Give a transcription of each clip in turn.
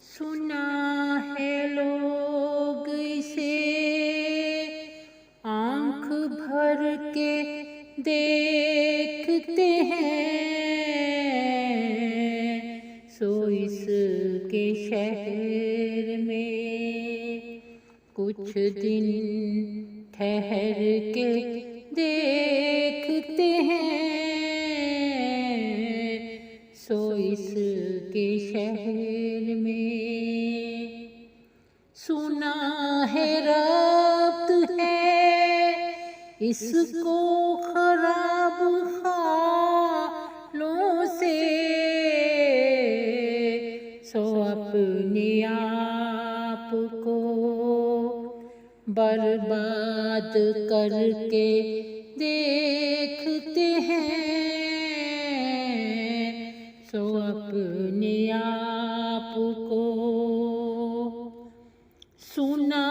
سنا ہے لوگ اسے آنکھ بھر کے دیکھتے ہیں، سو اس کے شہر میں کچھ دن ٹھہر کے دیکھتے ہیں، سو اس کے شہر میں سنا ہے ربط ہے اس کو خراب خیالوں سے، سو اپنے آپ کو برباد کر کے دیکھتے ہیں، سو اپنے آپ کو سنا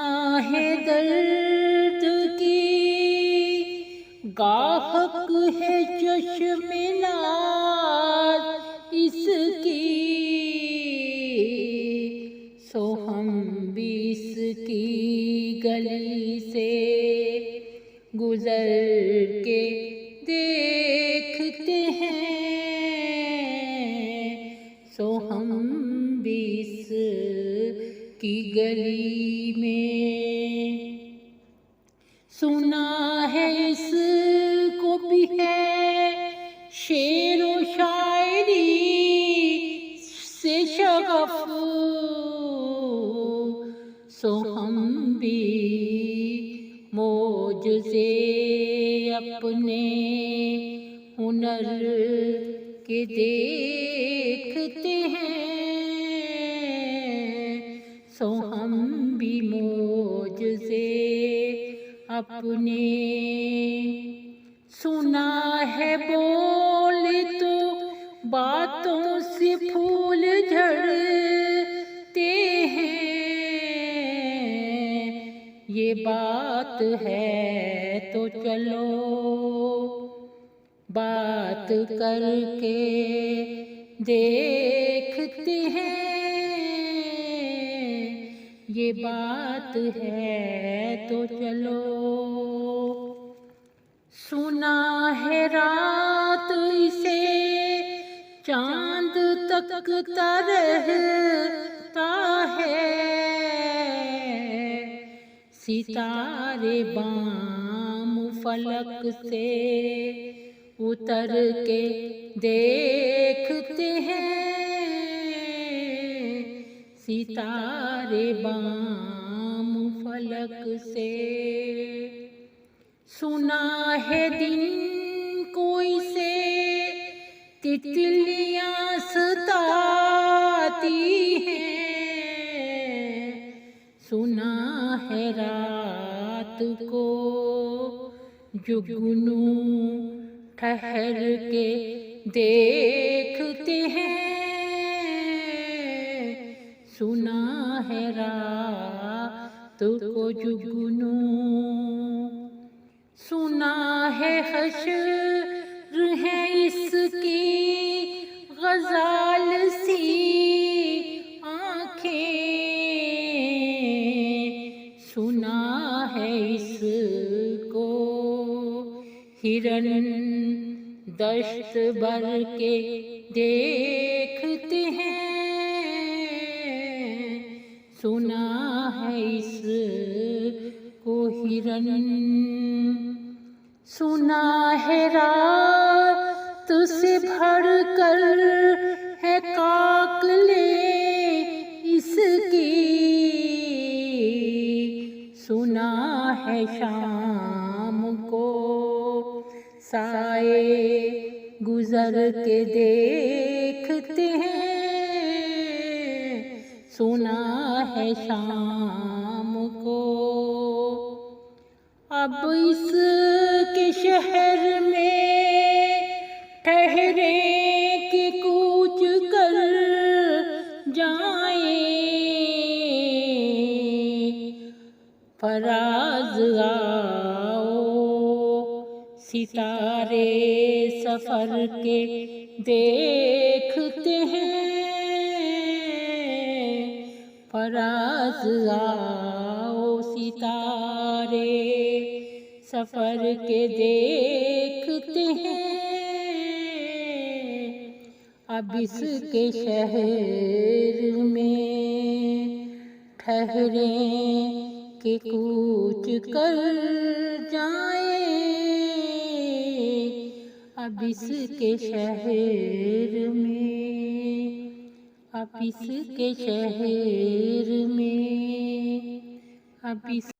ہے درد کی گاہک ہے چشم ناز اس کی، سو ہم بھی اس کی گلی سے گزر کے دیکھتے ہیں، سو ہم بھی اس کی گلی میں سنا ہے اس کو بھی ہے شعر و شاعری سے شغف، سو ہم بھی معجزے اپنے ہنر کے دیکھتے ہیں، سو ہم بھی معجزے اپنے سنا ہے بول تو باتوں سے پھول جھڑتے ہیں، یہ بات ہے تو چلو بات کر کے دیکھتے ہیں، یہ بات ہے تو چلو سنا ہے رات اسے چاند تکتا رہتا ہے، ستارے بام فلک سے اتر کے دیکھتے ہیں، ستارے بام فلک سے سنا ہے دن کو اسے تتلیاں ستاتی ہیں، سنا ہے رات کو جگنو ٹھہر کے دیکھتے ہیں، سنا ہے رات کو جگنو سنا ہے حشر ہے اس کی غزال سی آنکھیں، سنا ہے اس کو ہرن دشت بھر کے دیکھتے ہیں، سنا ہے اس کو ہرن سنا ہے رات سے بھر کر ہے کاکلے اس کی، سنا ہے شام کو سائے گزر کے دیکھتے ہیں، سنا ہے شام کو اب اس کے شہر میں ٹھہرے کہ کوچ کر جائیں، فراز آؤ ستارے سفر کے دیکھتے ہیں، فراز آؤ ستارے سفر کے دیکھتے ہیں، اب اس کے شہر میں ٹھہریں کہ کوچ کر جائیں، اب اس کے شہر میں، اب اس کے شہر میں، اب اس